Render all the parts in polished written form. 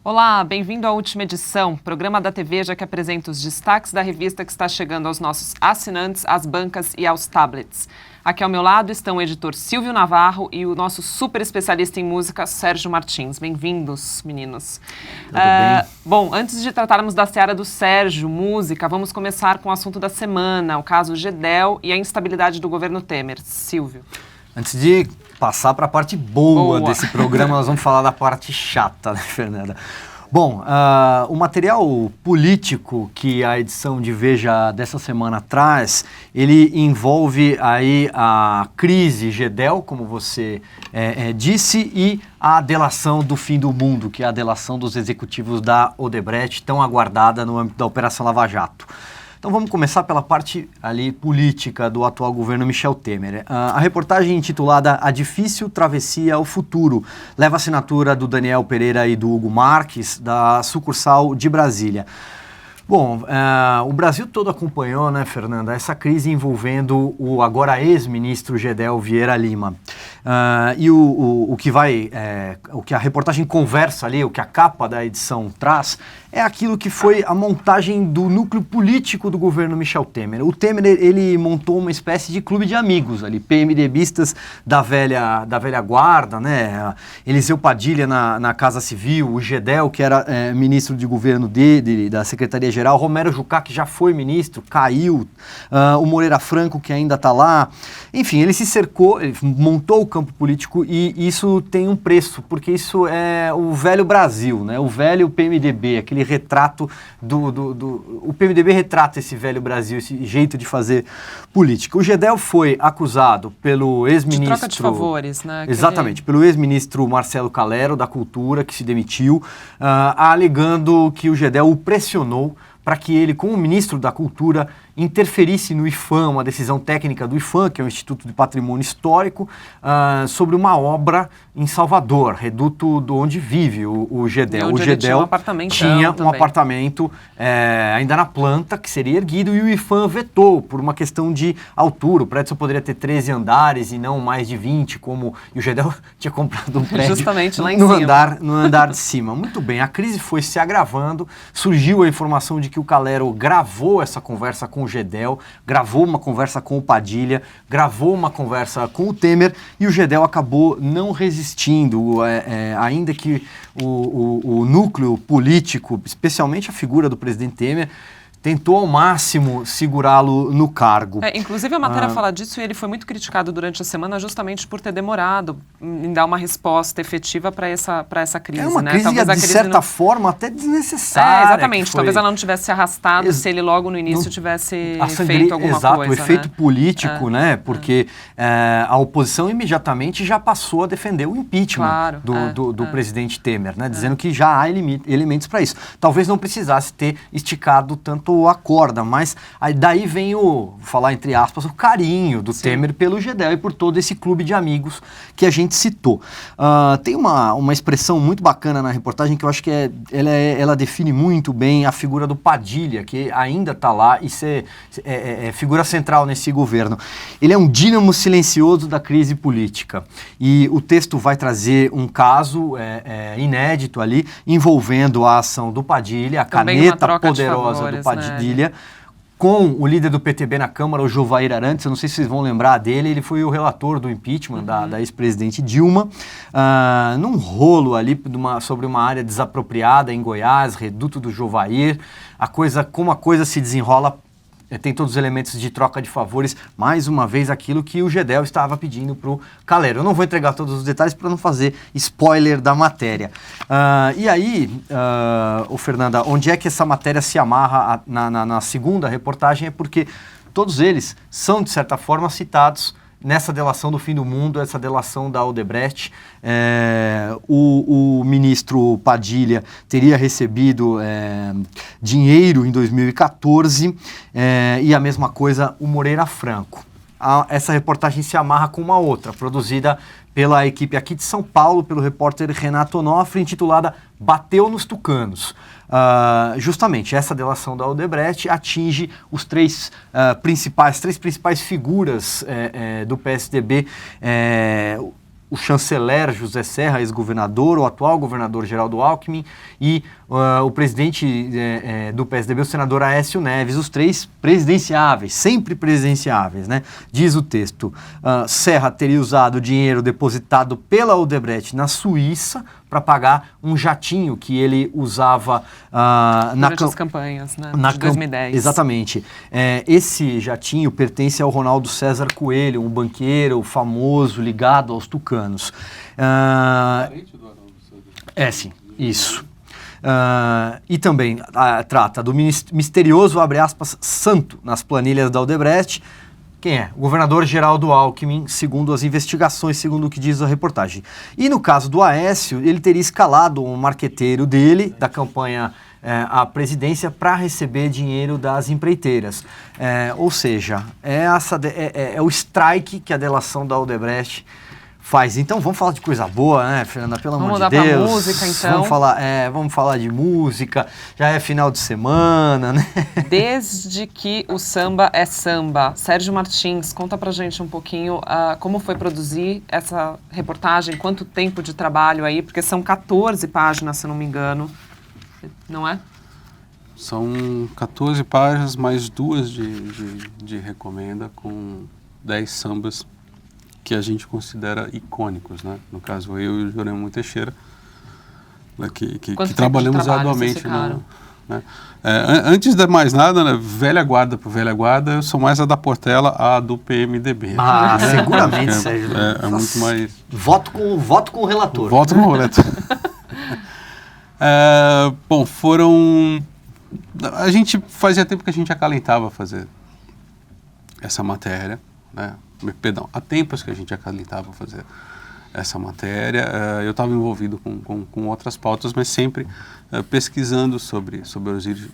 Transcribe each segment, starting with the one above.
Olá, bem-vindo à última edição, programa da TVja que apresenta os destaques da revista que está chegando aos nossos assinantes, às bancas e aos tablets. Aqui ao meu lado estão o editor Silvio Navarro e o nosso super especialista em música, Sérgio Martins. Bem-vindos, meninos. Tudo bem? Bom, antes de tratarmos da seara do Sérgio, música, vamos começar com o assunto da semana, o caso Gedel e a instabilidade do governo Temer. Silvio. Antes de passar para a parte boa desse programa, nós vamos falar da parte chata, né, Fernanda? Bom, o material político que a edição de Veja dessa semana traz, ele envolve aí a crise Gedel, como você disse, e a delação do fim do mundo, que é a delação dos executivos da Odebrecht, tão aguardada no âmbito da Operação Lava Jato. Então vamos começar pela parte ali política do atual governo Michel Temer. A reportagem intitulada A Difícil Travessia ao Futuro leva a assinatura do Daniel Pereira e do Hugo Marques, da sucursal de Brasília. Bom, o Brasil todo acompanhou, né, Fernanda, essa crise envolvendo o agora ex-ministro Gedel Vieira Lima. E o que a reportagem conversa ali, o que a capa da edição traz, é aquilo que foi a montagem do núcleo político do governo Michel Temer. O Temer, ele montou uma espécie de clube de amigos ali, PMDBistas da velha guarda, né? Eliseu Padilha na Casa Civil, o Gedel, que era ministro de governo da Secretaria-Geral, Romero Jucá, que já foi ministro, caiu, o Moreira Franco, que ainda está lá. Enfim, ele se cercou, ele montou o campo político e isso tem um preço, porque isso é o velho Brasil, né? O velho PMDB, aquele retrato o PMDB retrata esse velho Brasil, esse jeito de fazer política. O Gedel foi acusado pelo ex-ministro... De troca de favores, né? Exatamente, pelo ex-ministro Marcelo Calero, da Cultura, que se demitiu, alegando que o Gedel o pressionou para que ele, como ministro da Cultura, interferisse no IPHAN, uma decisão técnica do IPHAN, que é o Instituto de Patrimônio Histórico, sobre uma obra em Salvador, reduto de onde vive o Gedel. O Gedel tinha um apartamento ainda na planta, que seria erguido, e o IPHAN vetou por uma questão de altura. O prédio só poderia ter 13 andares e não mais de 20, e o Gedel tinha comprado um prédio justamente lá em cima. No andar de cima. Muito bem, a crise foi se agravando, surgiu a informação de que o Calero gravou essa conversa com o Gedel, gravou uma conversa com o Padilha, gravou uma conversa com o Temer, e o Gedel acabou não resistindo, ainda que o núcleo político, especialmente a figura do presidente Temer, tentou ao máximo segurá-lo no cargo. Inclusive a matéria fala disso e ele foi muito criticado durante a semana justamente por ter demorado em dar uma resposta efetiva para essa crise. É uma crise, Talvez de certa forma, até desnecessária. Exatamente. Talvez ela não tivesse se arrastado se ele logo no início tivesse feito alguma coisa. Exato, o efeito político, né? Porque a oposição imediatamente já passou a defender o impeachment do presidente Temer, né? Dizendo que já há elementos para isso. Talvez não precisasse ter esticado tanto a corda, mas daí vem vou falar entre aspas, o carinho do Temer pelo Gedel e por todo esse clube de amigos que a gente citou. Tem uma expressão muito bacana na reportagem que eu acho que ela define muito bem a figura do Padilha, que ainda está lá e é figura central nesse governo. Ele é um dínamo silencioso da crise política e o texto vai trazer um caso inédito ali, envolvendo a ação do Padilha, a caneta poderosa do Padilha, com o líder do PTB na Câmara, o Jovair Arantes. Eu não sei se vocês vão lembrar dele, ele foi o relator do impeachment da ex-presidente Dilma, num rolo ali sobre uma área desapropriada em Goiás, reduto do Jovair. Como a coisa se desenrola, tem todos os elementos de troca de favores, mais uma vez aquilo que o Gedel estava pedindo para o Calero. Eu não vou entregar todos os detalhes para não fazer spoiler da matéria. E aí, Fernanda, onde é que essa matéria se amarra na segunda reportagem? É porque todos eles são, de certa forma, citados nessa delação do fim do mundo, essa delação da Odebrecht. O ministro Padilha teria recebido dinheiro em 2014 e a mesma coisa o Moreira Franco. Essa reportagem se amarra com uma outra, produzida pela equipe aqui de São Paulo, pelo repórter Renato Onofre, intitulada Bateu nos Tucanos. Justamente, essa delação da Odebrecht atinge os três principais figuras do PSDB, o chanceler José Serra, ex-governador, o atual governador Geraldo Alckmin e o presidente do PSDB, o senador Aécio Neves, os 3 presidenciáveis, sempre presidenciáveis, né? Diz o texto, Serra teria usado o dinheiro depositado pela Odebrecht na Suíça para pagar um jatinho que ele usava durante as campanhas, né? De 2010. Exatamente. Esse jatinho pertence ao Ronaldo César Coelho, um banqueiro famoso ligado aos tucanos. Parente do Ronaldo César. Sim, isso. E também trata do misterioso, abre aspas, santo nas planilhas da Odebrecht. Quem é? O governador Geraldo Alckmin, segundo as investigações, segundo o que diz a reportagem. E no caso do Aécio, ele teria escalado um marqueteiro dele, da campanha à presidência, para receber dinheiro das empreiteiras. Ou seja, é o strike que a delação da Odebrecht faz. Então vamos falar de coisa boa, né, Fernanda? Pelo amor de Deus. Vamos mudar pra música, então. Vamos falar de música. Já é final de semana, né? Desde que o samba é samba. Sérgio Martins, conta pra gente um pouquinho como foi produzir essa reportagem, quanto tempo de trabalho aí, porque são 14 páginas, se não me engano, não é? São 14 páginas, mais 2 de recomenda, com 10 sambas que a gente considera icônicos, né? No caso, eu e o Jerônimo Teixeira, que trabalhamos arduamente. Né? Antes de mais nada, né, velha guarda por velha guarda, eu sou mais a da Portela, a do PMDB. Seguramente, Sérgio. É muito mais... Voto com o relator. Voto com o relator. Bom, a gente fazia tempo que a gente acalentava fazer essa matéria, né? Perdão, há tempos que a gente acalentava fazer essa matéria. Eu estava envolvido com outras pautas, mas sempre pesquisando sobre as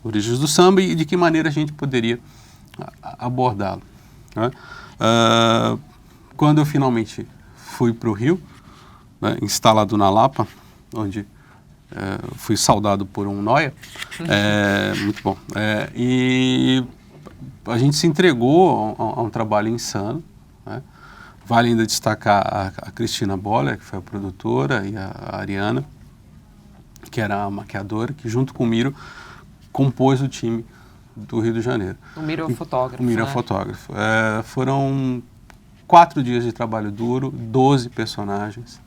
origens do samba e de que maneira a gente poderia abordá-lo, né? Quando eu finalmente fui para o Rio, né, instalado na Lapa, onde fui saudado por um noia, muito bom, e a gente se entregou a um trabalho insano, né? Vale ainda destacar a Cristina Boller, que foi a produtora, e a Ariana, que era a maquiadora, que junto com o Miro compôs o time do Rio de Janeiro. O Miro é o fotógrafo. O Miro é o fotógrafo. Foram 4 dias de trabalho duro, 12 personagens.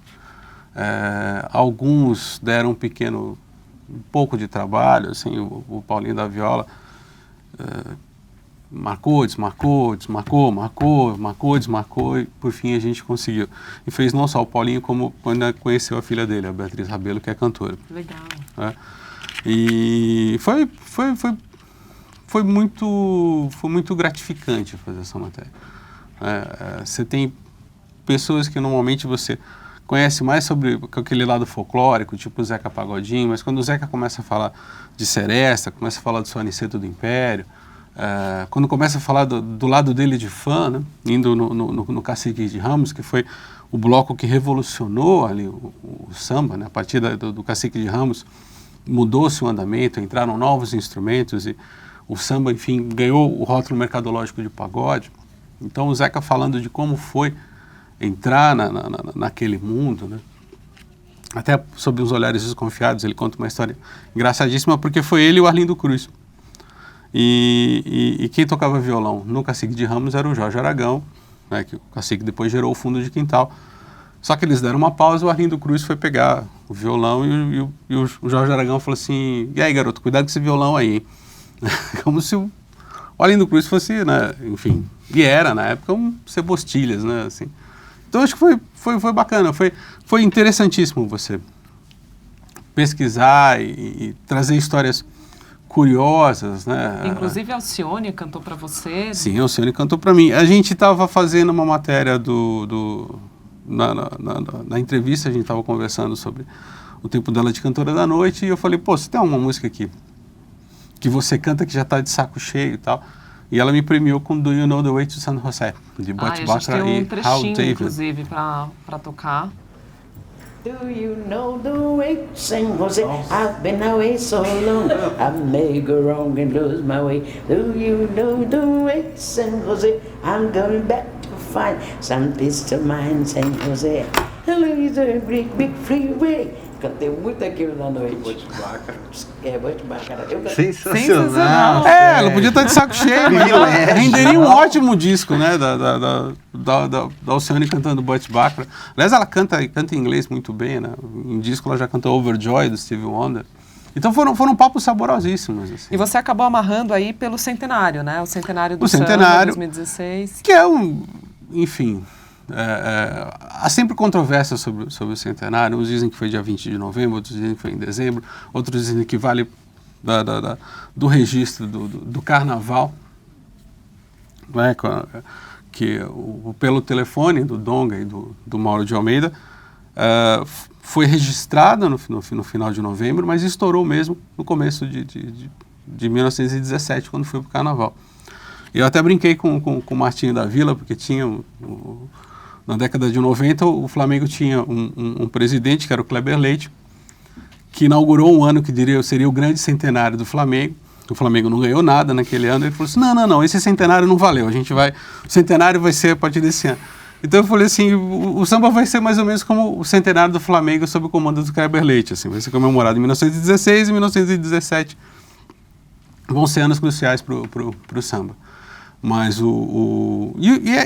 Alguns deram um pouco de trabalho, assim, o Paulinho da Viola marcou, desmarcou, e por fim a gente conseguiu. E fez não só o Paulinho, como quando conheceu a filha dele, a Beatriz Rabelo, que é cantora. Legal. E foi muito gratificante fazer essa matéria. Você tem pessoas que normalmente você conhece mais sobre aquele lado folclórico, tipo o Zeca Pagodinho, mas quando o Zeca começa a falar de Seresta, começa a falar do São Aniceto do Império, quando começa a falar do lado dele de fã, né, indo no Cacique de Ramos, que foi o bloco que revolucionou ali o samba, né, a partir do Cacique de Ramos, mudou-se o andamento, entraram novos instrumentos e o samba, enfim, ganhou o rótulo mercadológico de pagode. Então o Zeca falando de como foi entrar naquele mundo, né? Até sob os olhares desconfiados, ele conta uma história engraçadíssima, porque foi ele e o Arlindo Cruz. E quem tocava violão no Cacique de Ramos era o Jorge Aragão, né, que o Cacique depois gerou o Fundo de Quintal. Só que eles deram uma pausa, o Arlindo Cruz foi pegar o violão e o Jorge Aragão falou assim: e aí, garoto, cuidado com esse violão aí, hein? Como se o Arlindo Cruz fosse, né, enfim, e era na época um Cebostilhas, né, assim. Então acho que foi bacana, foi interessantíssimo você pesquisar e trazer histórias curiosas, né? Inclusive a Alcione cantou para você. Sim, a Alcione cantou para mim. A gente estava fazendo uma matéria na entrevista, a gente estava conversando sobre o tempo dela de cantora da noite, e eu falei, pô, você tem uma música aqui que você canta que já está de saco cheio e tal. E ela me premiou com Do You Know the Way to San José, de Burt Bacharach e Hal David. Inclusive, para tocar. Do you know the way to San Jose? I've been away so long, I may go wrong and lose my way. Do you know the way to San Jose? I'm going back to find some peace to mind, San Jose. Heloise, big freeway. Cantei muito aquilo na noite. Butch Bacharach. Sensacional. Ela podia estar de saco cheio, mas ela renderia um ótimo disco, né? Da Alcione cantando Butch Bacharach. Aliás, ela canta em inglês muito bem, né? Em disco ela já cantou Overjoy, do Stevie Wonder. Então foram papos saborosíssimos. Assim. E você acabou amarrando aí pelo centenário, né? O centenário do samba, 2016. Que é enfim... há sempre controvérsias sobre o centenário. Uns dizem que foi dia 20 de novembro, outros dizem que foi em dezembro, outros dizem que vale do registro do carnaval, né, que pelo telefone do Donga e do Mauro de Almeida foi registrado no final de novembro, mas estourou mesmo no começo de 1917, quando foi para o carnaval. E eu até brinquei com o Martinho da Vila, porque tinha... Na década de 90, o Flamengo tinha um presidente, que era o Kleber Leite, que inaugurou um ano que seria o grande centenário do Flamengo. O Flamengo não ganhou nada naquele ano. Ele falou assim, não, esse centenário não valeu. O centenário vai ser a partir desse ano. Então eu falei assim, o samba vai ser mais ou menos como o centenário do Flamengo sob o comando do Kleber Leite. Assim, vai ser comemorado em 1916 e 1917. Vão ser anos cruciais para o samba. Mas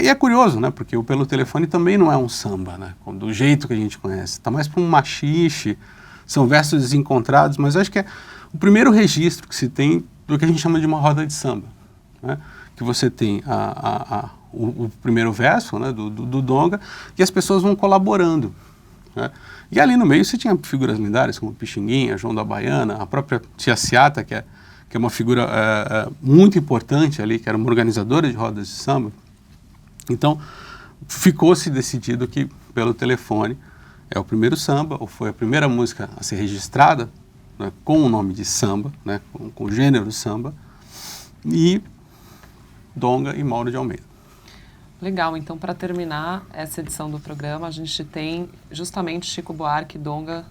é curioso, né? Porque o Pelo Telefone também não é um samba, né? Do jeito que a gente conhece. Está mais para um machixe, são versos desencontrados, mas eu acho que é o primeiro registro que se tem do que a gente chama de uma roda de samba, né? Que você tem o primeiro verso, né, do Donga, e as pessoas vão colaborando, né? E ali no meio você tinha figuras lendárias como Pixinguinha, João da Baiana, a própria Tia Ciata, que é uma figura muito importante ali, que era uma organizadora de rodas de samba. Então, ficou-se decidido que Pelo Telefone é o primeiro samba, ou foi a primeira música a ser registrada, né, com o nome de samba, né, com o gênero samba, e Donga e Mauro de Almeida. Legal, então para terminar essa edição do programa, a gente tem justamente Chico Buarque e Donga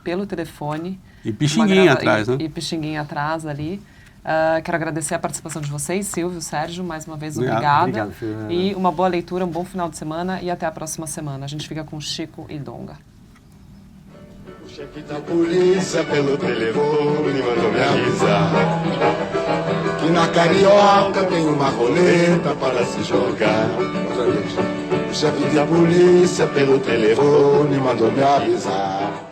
Pelo Telefone. E Pixinguinha atrás, né? E Pixinguinha atrás ali. Quero agradecer a participação de vocês, Silvio, Sérgio, mais uma vez, obrigada. Obrigado, e uma boa leitura, um bom final de semana e até a próxima semana. A gente fica com Chico e Donga. O chefe da polícia pelo telefone mandou me avisar que na Carioca tem uma roleta para se jogar. Outra vez. O chefe da polícia pelo telefone mandou me avisar